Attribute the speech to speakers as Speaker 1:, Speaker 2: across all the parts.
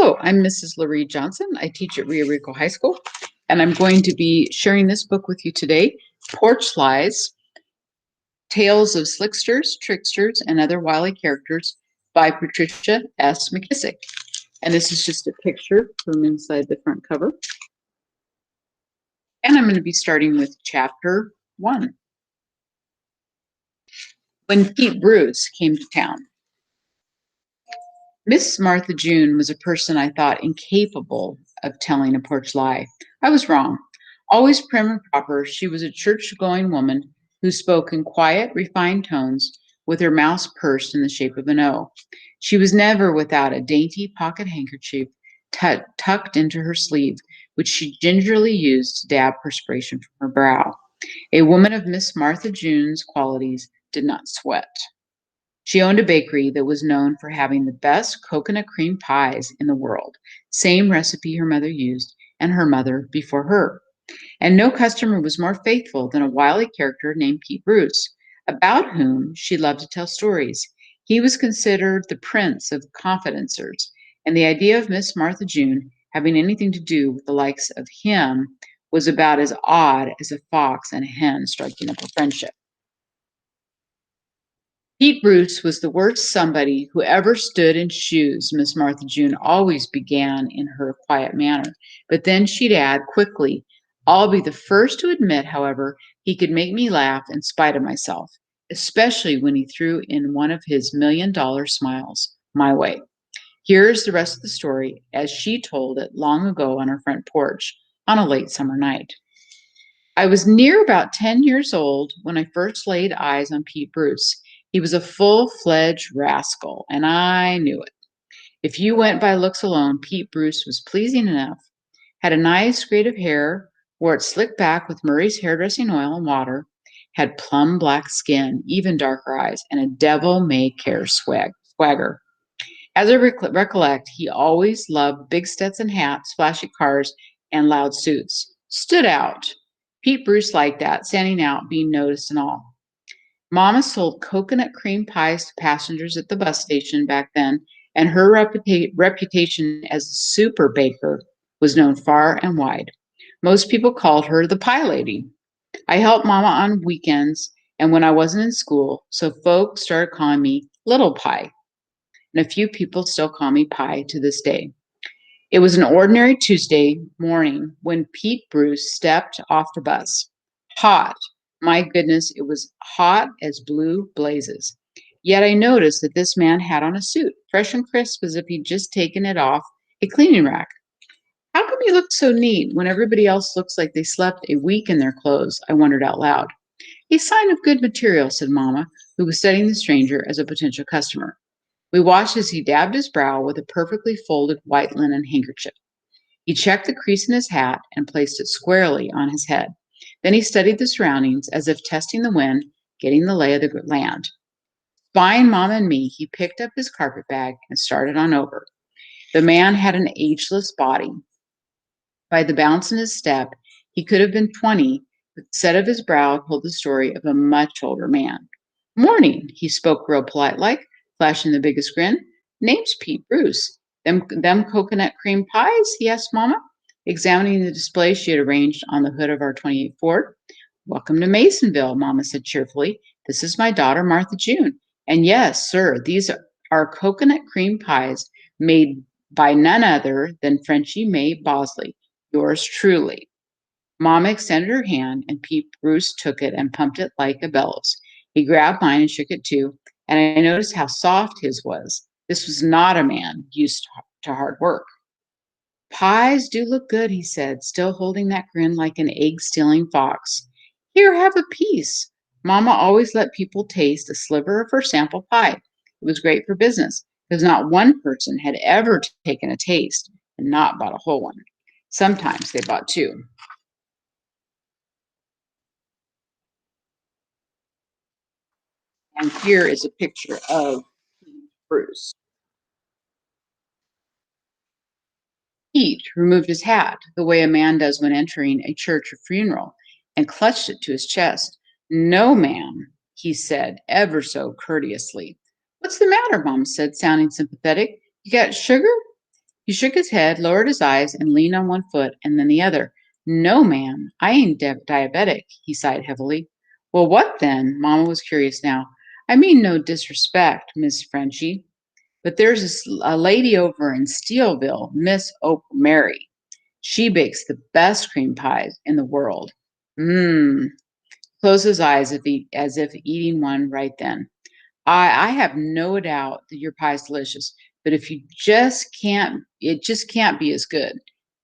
Speaker 1: Hello, I'm Mrs. Loree Johnson. I teach at Rio Rico High School, and I'm going to be sharing this book with you today, Porch Lies, Tales of Slicksters, Tricksters, and Other Wily Characters by Patricia S. McKissick. And this is just a picture from inside the front cover. And I'm going to be starting with chapter 1. When Pete Bruce came to town. Miss Martha June was a person I thought incapable of telling a porch lie. I was wrong. Always prim and proper, she was a church-going woman who spoke in quiet, refined tones with her mouth pursed in the shape of an O. She was never without a dainty pocket handkerchief tucked into her sleeve, which she gingerly used to dab perspiration from her brow. A woman of Miss Martha June's qualities did not sweat. She owned a bakery that was known for having the best coconut cream pies in the world, same recipe her mother used and her mother before her. And no customer was more faithful than a wily character named Pete Bruce, about whom she loved to tell stories. He was considered the prince of confidencers, and the idea of Miss Martha June having anything to do with the likes of him was about as odd as a fox and a hen striking up a friendship. Pete Bruce was the worst somebody who ever stood in shoes, Miss Martha June always began in her quiet manner. But then she'd add quickly, I'll be the first to admit, however, he could make me laugh in spite of myself, especially when he threw in one of his $1,000,000 smiles my way. Here's the rest of the story as she told it long ago on her front porch on a late summer night. I was near about 10 years old when I first laid eyes on Pete Bruce. He was a full-fledged rascal, and I knew it. If you went by looks alone, Pete Bruce was pleasing enough. Had a nice grade of hair, wore it slicked back with Murray's hairdressing oil and water, had plum black skin, even darker eyes, and a devil-may-care swagger. As I recollect, he always loved big Stetson hats, flashy cars, and loud suits. Stood out. Pete Bruce liked that, standing out, being noticed and all. Mama sold coconut cream pies to passengers at the bus station back then, and her reputation as a super baker was known far and wide. Most people called her the pie lady. I helped Mama on weekends and when I wasn't in school, so folks started calling me Little Pie, and a few people still call me Pie to this day. It was an ordinary Tuesday morning when Pete Bruce stepped off the bus. Hot. My goodness, it was hot as blue blazes. Yet I noticed that this man had on a suit, fresh and crisp as if he'd just taken it off a cleaning rack. How come he looked so neat when everybody else looks like they slept a week in their clothes? I wondered out loud. A sign of good material, said Mama, who was studying the stranger as a potential customer. We watched as he dabbed his brow with a perfectly folded white linen handkerchief. He checked the crease in his hat and placed it squarely on his head. Then he studied the surroundings as if testing the wind, getting the lay of the land. Spying Mama and me, he picked up his carpet bag and started on over. The man had an ageless body. By the bounce in his step, he could have been 20, but the set of his brow told the story of a much older man. Morning, he spoke real polite like, flashing the biggest grin. Name's Pete Bruce. Them coconut cream pies? He asked Mama, examining the display she had arranged on the hood of our 28 Ford. Welcome to Masonville, Mama said cheerfully. This is my daughter, Martha June. And yes, sir, these are coconut cream pies made by none other than Frenchie Mae Bosley, yours truly. Mama extended her hand, and Pete Bruce took it and pumped it like a bellows. He grabbed mine and shook it too, and I noticed how soft his was. This was not a man used to hard work. Pies do look good, he said, still holding that grin like an egg-stealing fox. Here, have a piece. Mama always let people taste a sliver of her sample pie. It was great for business, because not one person had ever taken a taste and not bought a whole one. Sometimes they bought two. And here is a picture of Bruce. Pete removed his hat, the way a man does when entering a church or funeral, and clutched it to his chest. No, ma'am, he said, ever so courteously. What's the matter, Mom said, sounding sympathetic. You got sugar? He shook his head, lowered his eyes, and leaned on one foot and then the other. No, ma'am, I ain't diabetic, he sighed heavily. Well, what then? Mama was curious now. I mean no disrespect, Miss Frenchy, but there's a lady over in Steelville, Miss Mary. She bakes the best cream pies in the world. Mmm. Closed his eyes as if eating one right then. I have no doubt that your pie is delicious, but if you just can't, it just can't be as good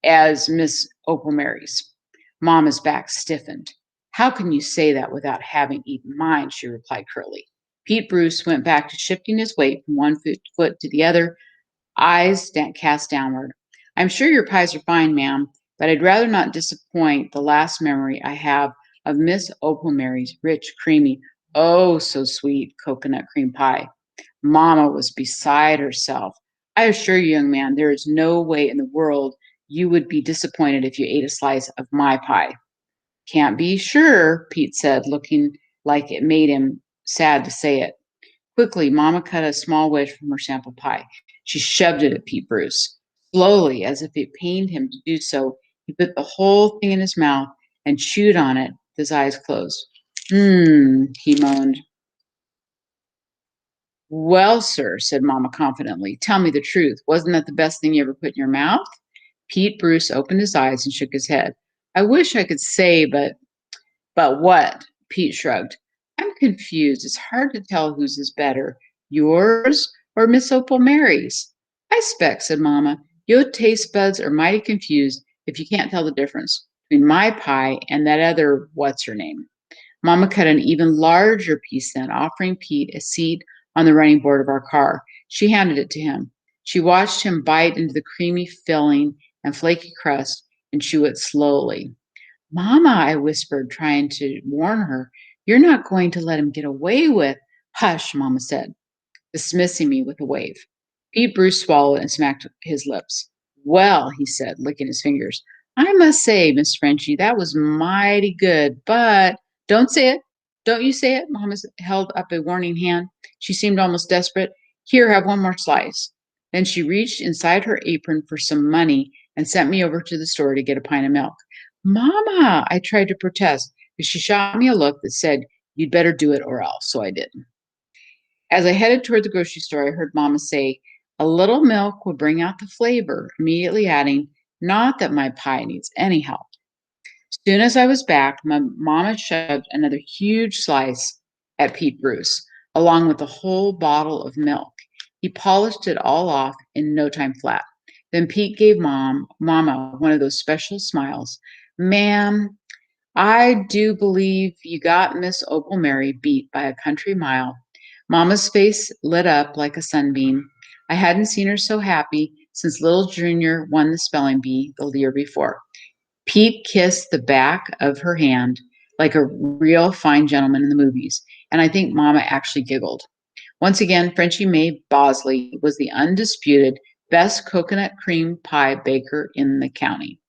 Speaker 1: as Miss Opal Mary's. Mama's back stiffened. How can you say that without having eaten mine? She replied curtly. Pete Bruce went back to shifting his weight from one foot to the other, eyes cast downward. I'm sure your pies are fine, ma'am, but I'd rather not disappoint the last memory I have of Miss Opal Mary's rich, creamy, oh so sweet coconut cream pie. Mama was beside herself. I assure you, young man, there is no way in the world you would be disappointed if you ate a slice of my pie. Can't be sure, Pete said, looking like it made him sad to say it. Quickly, Mama cut a small wedge from her sample pie. She shoved it at Pete Bruce. Slowly, as if it pained him to do so, he put the whole thing in his mouth and chewed on it with his eyes closed. He moaned. Well, sir, said Mama confidently, tell me the truth. Wasn't that the best thing you ever put in your mouth? Pete Bruce opened his eyes and shook his head. I wish I could say, but what? Pete shrugged. I'm confused. It's hard to tell whose is better, yours or Miss Opal Mary's. I spec, said Mama. Your taste buds are mighty confused if you can't tell the difference between my pie and that other what's her name. Mama cut an even larger piece then, offering Pete a seat on the running board of our car. She handed it to him. She watched him bite into the creamy filling and flaky crust and chew it slowly. Mama, I whispered, trying to warn her, you're not going to let him get away with. Hush, Mama said, dismissing me with a wave. Pete Bruce swallowed and smacked his lips. Well, he said, licking his fingers, I must say, Miss Frenchy, that was mighty good, but don't say it. Don't you say it. Mama held up a warning hand. She seemed almost desperate. Here, have one more slice. Then she reached inside her apron for some money and sent me over to the store to get a pint of milk. Mama, I tried to protest, but she shot me a look that said, you'd better do it or else. So I did. As I headed toward the grocery store, I heard Mama say, a little milk will bring out the flavor, immediately adding, not that my pie needs any help. Soon as I was back, my Mama shoved another huge slice at Pete Bruce, along with a whole bottle of milk. He polished it all off in no time flat. Then Pete gave Mama one of those special smiles. Ma'am, I do believe you got Miss Opal Mary beat by a country mile. Mama's face lit up like a sunbeam. I hadn't seen her so happy since little Junior won the spelling bee the year before. Pete kissed the back of her hand like a real fine gentleman in the movies, and I think Mama actually giggled. Once again, Frenchie Mae Bosley was the undisputed best coconut cream pie baker in the county.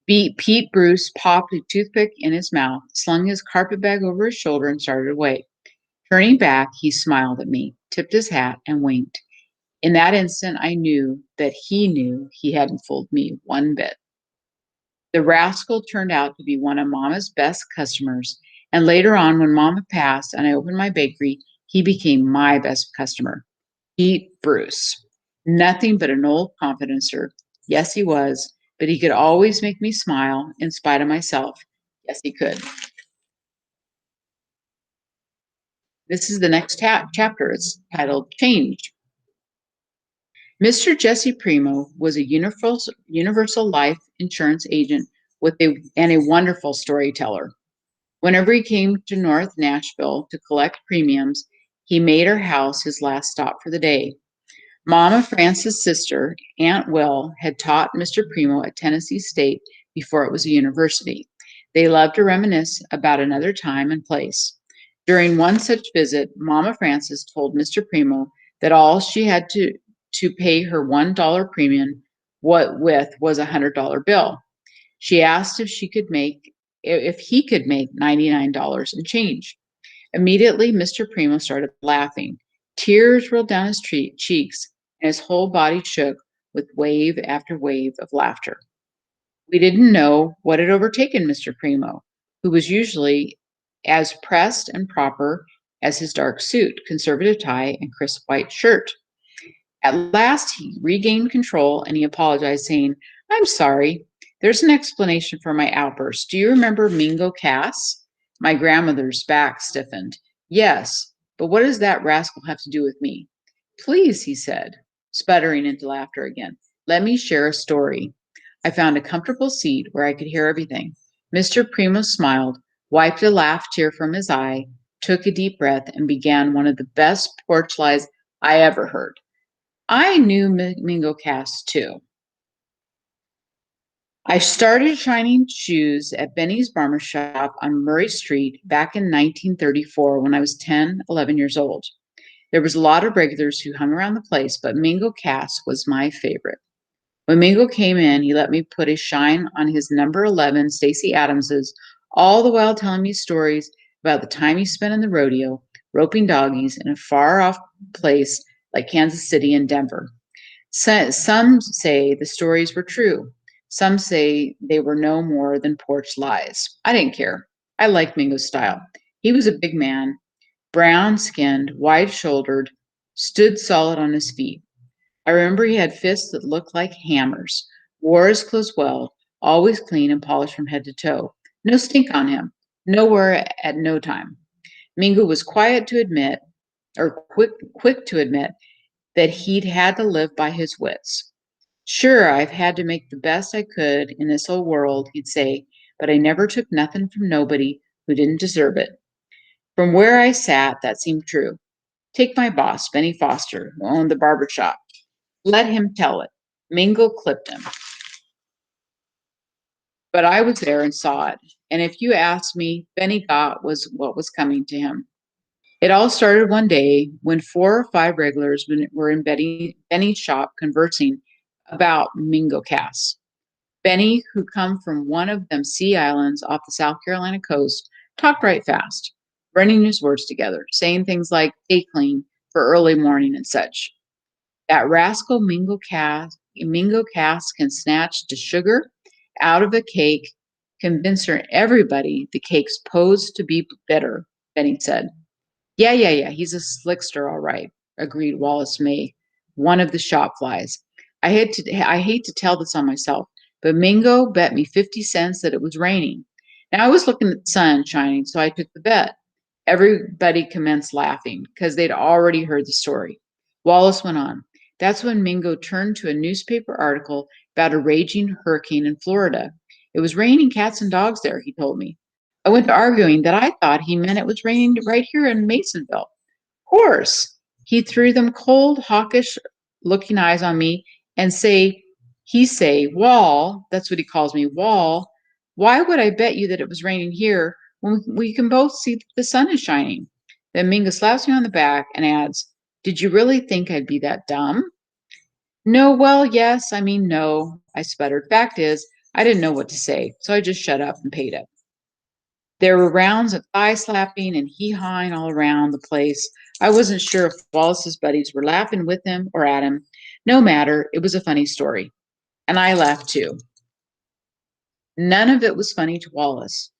Speaker 1: Pete Bruce popped a toothpick in his mouth, slung his carpet bag over his shoulder, and started away. Turning back, he smiled at me, tipped his hat, and winked. In that instant, I knew that he knew he hadn't fooled me one bit. The rascal turned out to be one of Mama's best customers, and later on, when Mama passed and I opened my bakery, he became my best customer. Pete Bruce. Nothing but an old confidencer. Yes, he was, but he could always make me smile in spite of myself. Yes, he could. This is the next chapter. It's titled Change. Mr. Jesse Primo was a universal life insurance agent and a wonderful storyteller. Whenever he came to North Nashville to collect premiums, he made our house his last stop for the day. Mama Frances' sister, Aunt Will, had taught Mr. Primo at Tennessee State before it was a university. They loved to reminisce about another time and place. During one such visit, Mama Frances told Mr. Primo that all she had to pay her $1 premium was a $100 bill. She asked if he could make $99 and change. Immediately, Mr. Primo started laughing. Tears rolled down his cheeks, and his whole body shook with wave after wave of laughter. We didn't know what had overtaken Mr. Primo, who was usually as pressed and proper as his dark suit, conservative tie, and crisp white shirt. At last, he regained control and he apologized, saying, "I'm sorry. There's an explanation for my outburst. Do you remember Mingo Cass?" My grandmother's back stiffened. "Yes, but what does that rascal have to do with me?" "Please," he said, sputtering into laughter again, "let me share a story." I found a comfortable seat where I could hear everything. Mr. Primo smiled, wiped a laugh tear from his eye, took a deep breath, and began one of the best porch lies I ever heard. I knew Mingo Cass too. I started shining shoes at Benny's Barber Shop on Murray Street back in 1934 when I was 10, 11 years old. There was a lot of regulars who hung around the place, but Mingo Cass was my favorite. When Mingo came in, he let me put a shine on his number 11 Stacy Adamses, all the while telling me stories about the time he spent in the rodeo, roping doggies in a far off place like Kansas City and Denver. Some say the stories were true. Some say they were no more than porch lies. I didn't care. I liked Mingo's style. He was a big man, brown skinned, wide shouldered, stood solid on his feet. I remember he had fists that looked like hammers, wore his clothes well, always clean and polished from head to toe. No stink on him, nowhere at no time. Mingo was quick to admit that he'd had to live by his wits. "Sure, I've had to make the best I could in this old world," he'd say, "but I never took nothing from nobody who didn't deserve it." From where I sat, that seemed true. Take my boss, Benny Foster, who owned the barber shop. Let him tell it. Mingo clipped him. But I was there and saw it. And if you asked me, Benny got was what was coming to him. It all started one day when 4 or 5 regulars were in Benny's shop conversing about Mingo Cass. Benny, who come from one of them sea islands off the South Carolina coast, talked right fast, running his words together, saying things like "stay clean" for early morning and such. That rascal Mingo Cass can snatch the sugar out of a cake, convincing everybody the cake's posed to be bitter, Benny said. Yeah, he's a slickster, all right," agreed Wallace May, one of the shop flies. I hate to tell this on myself, but Mingo bet me 50 cents that it was raining. Now I was looking at the sun shining, so I took the bet. Everybody commenced laughing because they'd already heard the story. Wallace went on. That's when Mingo turned to a newspaper article about a raging hurricane in Florida. It was raining cats and dogs there, he told me. I went to arguing that I thought he meant it was raining right here in Masonville. Course. He threw them cold, hawkish looking eyes on me and say, Wall, that's what he calls me, Wall, why would I bet you that it was raining here when we can both see that the sun is shining? Then Minga slaps me on the back and adds, "Did you really think I'd be that dumb?" "No, well, yes, I mean, no," I sputtered. "Fact is, I didn't know what to say, so I just shut up and paid it." There were rounds of thigh slapping and hee-hawing all around the place. I wasn't sure if Wallace's buddies were laughing with him or at him. No matter, it was a funny story. And I laughed too. None of it was funny to Wallace.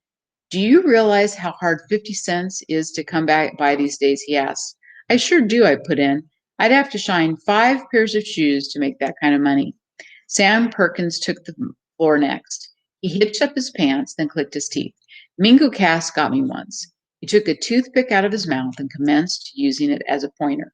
Speaker 1: "Do you realize how hard 50 cents is to come back by these days?" he asked. "I sure do," I put in. "I'd have to shine 5 pairs of shoes to make that kind of money." Sam Perkins took the floor next. He hitched up his pants, then clicked his teeth. "Mingo Cass got me once." He took a toothpick out of his mouth and commenced using it as a pointer.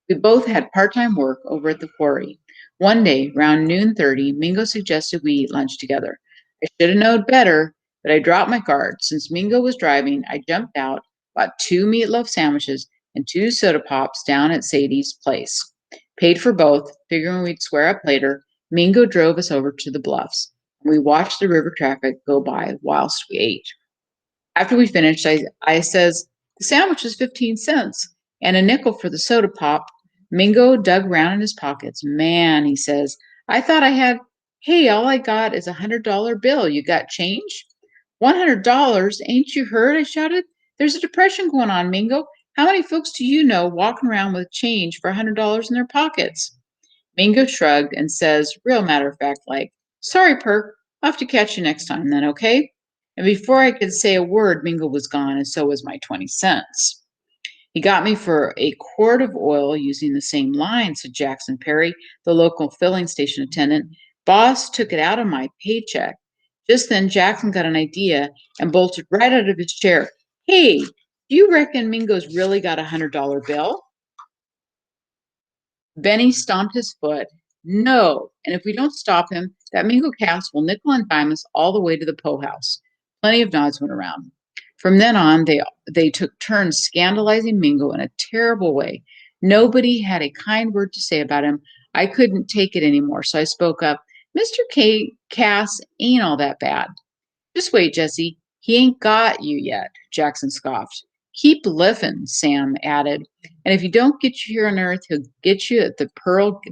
Speaker 1: We both had part-time work over at the quarry. One day, round noon 30, Mingo suggested we eat lunch together. I should have known better, but I dropped my guard. Since Mingo was driving, I jumped out, bought 2 meatloaf sandwiches and 2 soda pops down at Sadie's place. Paid for both, figuring we'd square up later. Mingo drove us over to the bluffs, and we watched the river traffic go by whilst we ate. After we finished, I says, "The sandwich is 15 cents and a nickel for the soda pop." Mingo dug round in his pockets. "Man," he says, "I thought I had, hey, all I got is $100 bill. You got change?" $100? Ain't you heard?" I shouted. "There's a depression going on, Mingo. How many folks do you know walking around with change for $100 in their pockets?" Mingo shrugged and says, real matter of fact, like, sorry, Perk, I'll have to catch you next time then, okay? And before I could say a word, Mingo was gone, and so was my 20 cents. He got me for a quart of oil using the same line, said Jackson Perry, the local filling station attendant. Boss took it out of my paycheck. Just then, Jackson got an idea and bolted right out of his chair. Hey, do you reckon Mingo's really got $100 bill? Benny stomped his foot. No, and if we don't stop him, that Mingo cast will nickel and dime us all the way to the Poe house. Plenty of nods went around. From then on, they took turns scandalizing Mingo in a terrible way. Nobody had a kind word to say about him. I couldn't take it anymore, so I spoke up. Mr. Cass ain't all that bad. Just wait, Jesse. He ain't got you yet, Jackson scoffed. Keep living, Sam added. And if you don't get you here on Earth, he'll get you at the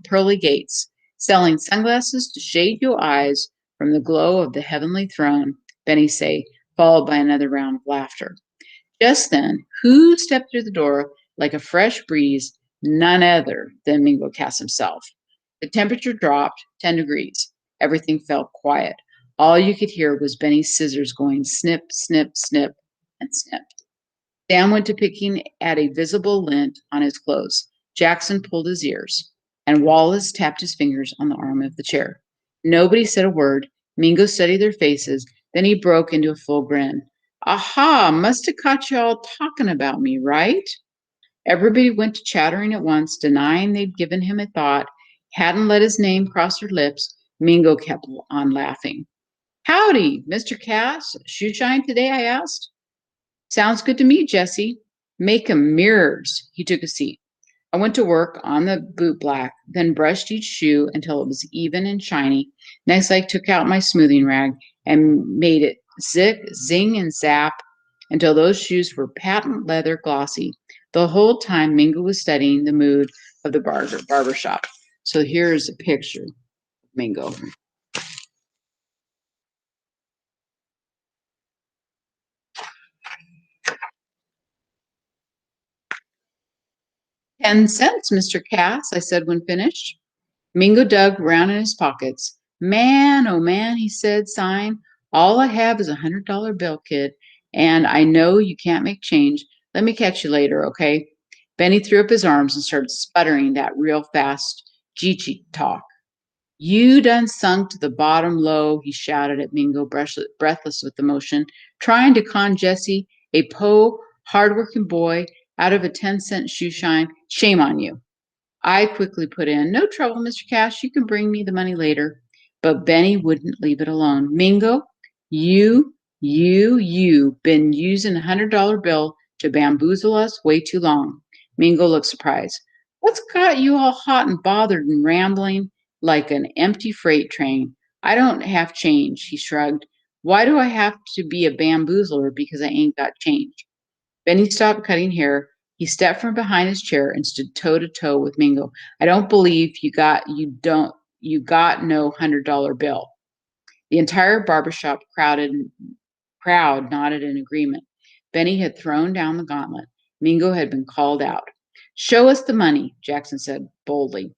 Speaker 1: pearly gates, selling sunglasses to shade your eyes from the glow of the heavenly throne, Benny say, followed by another round of laughter. Just then, who stepped through the door like a fresh breeze? None other than Mingo Cass himself. The temperature dropped 10 degrees. Everything felt quiet. All you could hear was Benny's scissors going snip, snip, snip, and snip. Sam went to picking at a visible lint on his clothes. Jackson pulled his ears, and Wallace tapped his fingers on the arm of the chair. Nobody said a word. Mingo studied their faces. Then he broke into a full grin. Aha, must have caught you all talking about me, right? Everybody went to chattering at once, denying they'd given him a thought, hadn't let his name cross their lips. Mingo kept on laughing. Howdy, Mr. Cass. Shoe shine today? I asked. Sounds good to me, Jesse. Make 'em mirrors. He took a seat. I went to work on the boot black, then brushed each shoe until it was even and shiny. Next, I took out my smoothing rag and made it zing, and zap until those shoes were patent leather glossy. The whole time, Mingo was studying the mood of the barber shop. So here's a picture of Mingo. 10 cents, Mr. Cass, I said when finished. Mingo dug around in his pockets. Man, oh man, he said, sighing. All I have is $100 bill, kid, and I know you can't make change. Let me catch you later, okay? Benny threw up his arms and started sputtering that real fast Geechee talk. You done sunk to the bottom low, he shouted at Mingo, breathless with emotion, trying to con Jesse, a hard-working boy, out of a 10-cent shoe shine. Shame on you. I quickly put in, no trouble, Mr. Cash. You can bring me the money later. But Benny wouldn't leave it alone. Mingo, you been using $100 bill to bamboozle us way too long. Mingo looked surprised. What's got you all hot and bothered and rambling like an empty freight train? I don't have change, he shrugged. Why do I have to be a bamboozler because I ain't got change? Benny stopped cutting hair. He stepped from behind his chair and stood toe to toe with Mingo. I don't believe you got no $100 bill. The entire barbershop crowd nodded in agreement. Benny had thrown down the gauntlet. Mingo had been called out. Show us the money, Jackson said boldly.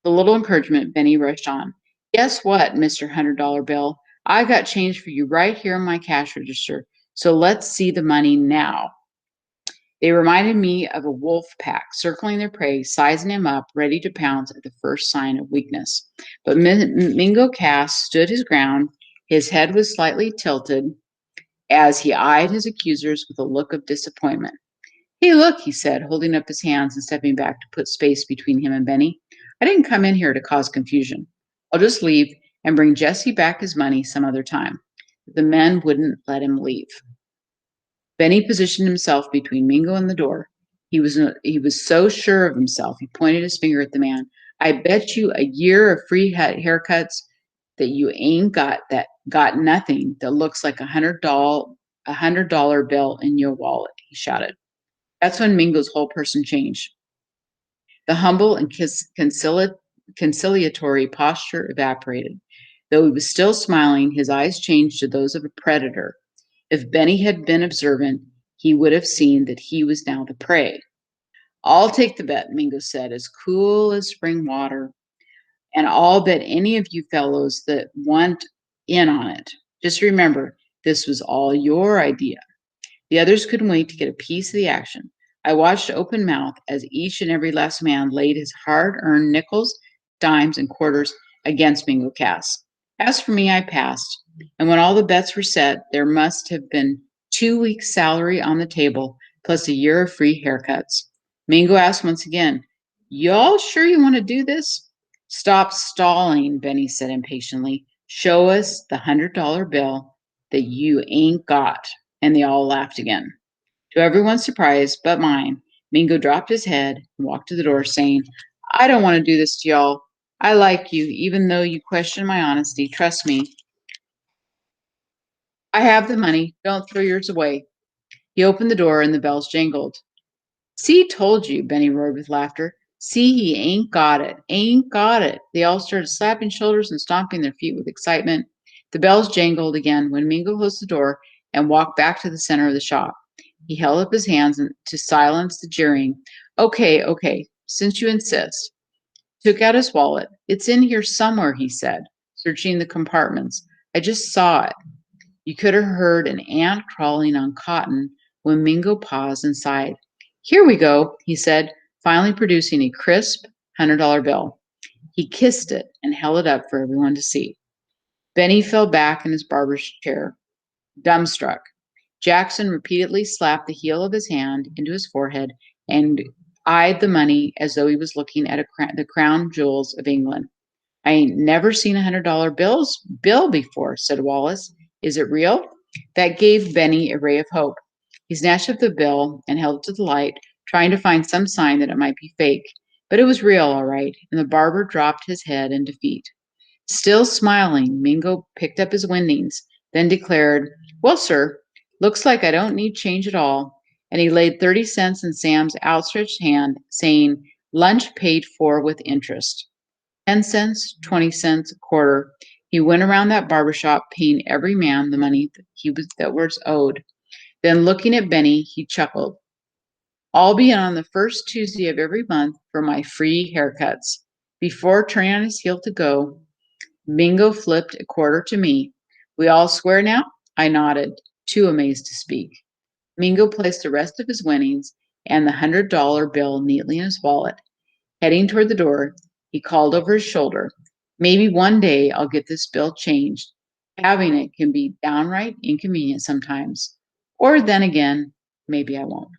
Speaker 1: The little encouragement, Benny rushed on. Guess what, Mr. $100 bill? I got change for you right here in my cash register. So let's see the money now. They reminded me of a wolf pack circling their prey, sizing him up, ready to pounce at the first sign of weakness. But Mingo Cass stood his ground. His head was slightly tilted as he eyed his accusers with a look of disappointment. Hey, look, he said, holding up his hands and stepping back to put space between him and Benny. I didn't come in here to cause confusion. I'll just leave and bring Jesse back his money some other time. But the men wouldn't let him leave. Benny positioned himself between Mingo and the door. He was so sure of himself. He pointed his finger at the man. I bet you a year of free haircuts that you ain't got nothing that looks like $100 bill in your wallet, he shouted. That's when Mingo's whole person changed. The humble and conciliatory posture evaporated. Though he was still smiling, his eyes changed to those of a predator. If Benny had been observant, he would have seen that he was now the prey. I'll take the bet, Mingo said, as cool as spring water. And I'll bet any of you fellows that want in on it. Just remember, this was all your idea. The others couldn't wait to get a piece of the action. I watched open mouth as each and every last man laid his hard-earned nickels, dimes, and quarters against Mingo Cass. As for me, I passed, and when all the bets were set, there must have been 2 weeks' salary on the table, plus a year of free haircuts. Mingo asked once again, "Y'all sure you want to do this?" "Stop stalling," Benny said impatiently. "Show us the $100 bill that you ain't got." And they all laughed again. To everyone's surprise but mine, Mingo dropped his head and walked to the door, saying, "I don't want to do this to y'all. I like you, even though you question my honesty. Trust me, I have the money. Don't throw yours away." He opened the door and the bells jangled. "See, told you," Benny roared with laughter. "See, he ain't got it. Ain't got it." They all started slapping shoulders and stomping their feet with excitement. The bells jangled again when Mingo closed the door and walked back to the center of the shop. He held up his hands to silence the jeering. "Okay, okay, since you insist." Took out his wallet. "It's in here somewhere," he said, searching the compartments. "I just saw it." You could have heard an ant crawling on cotton when Mingo paused and sighed. "Here we go," he said, finally producing a crisp $100 bill. He kissed it and held it up for everyone to see. Benny fell back in his barber's chair, dumbstruck. Jackson repeatedly slapped the heel of his hand into his forehead and eyed the money as though he was looking at the crown jewels of England. "I ain't never seen a $100 bill before," said Wallace. "Is it real?" That gave Benny a ray of hope. He snatched up the bill and held it to the light, trying to find some sign that it might be fake. But it was real, all right, and the barber dropped his head in defeat. Still smiling, Mingo picked up his winnings, then declared, "Well, sir, looks like I don't need change at all." And he laid 30 cents in Sam's outstretched hand, saying, "Lunch paid for with interest." 10 cents, 20 cents, a quarter. He went around that barber shop paying every man the money that was owed. Then looking at Benny, he chuckled. "I'll be in on the first Tuesday of every month for my free haircuts." Before turning on his heel to go, Mingo flipped a quarter to me. "We all square now?" I nodded, too amazed to speak. Mingo placed the rest of his winnings and the $100 bill neatly in his wallet. Heading toward the door, he called over his shoulder, "Maybe one day I'll get this bill changed. Having it can be downright inconvenient sometimes. Or then again, maybe I won't."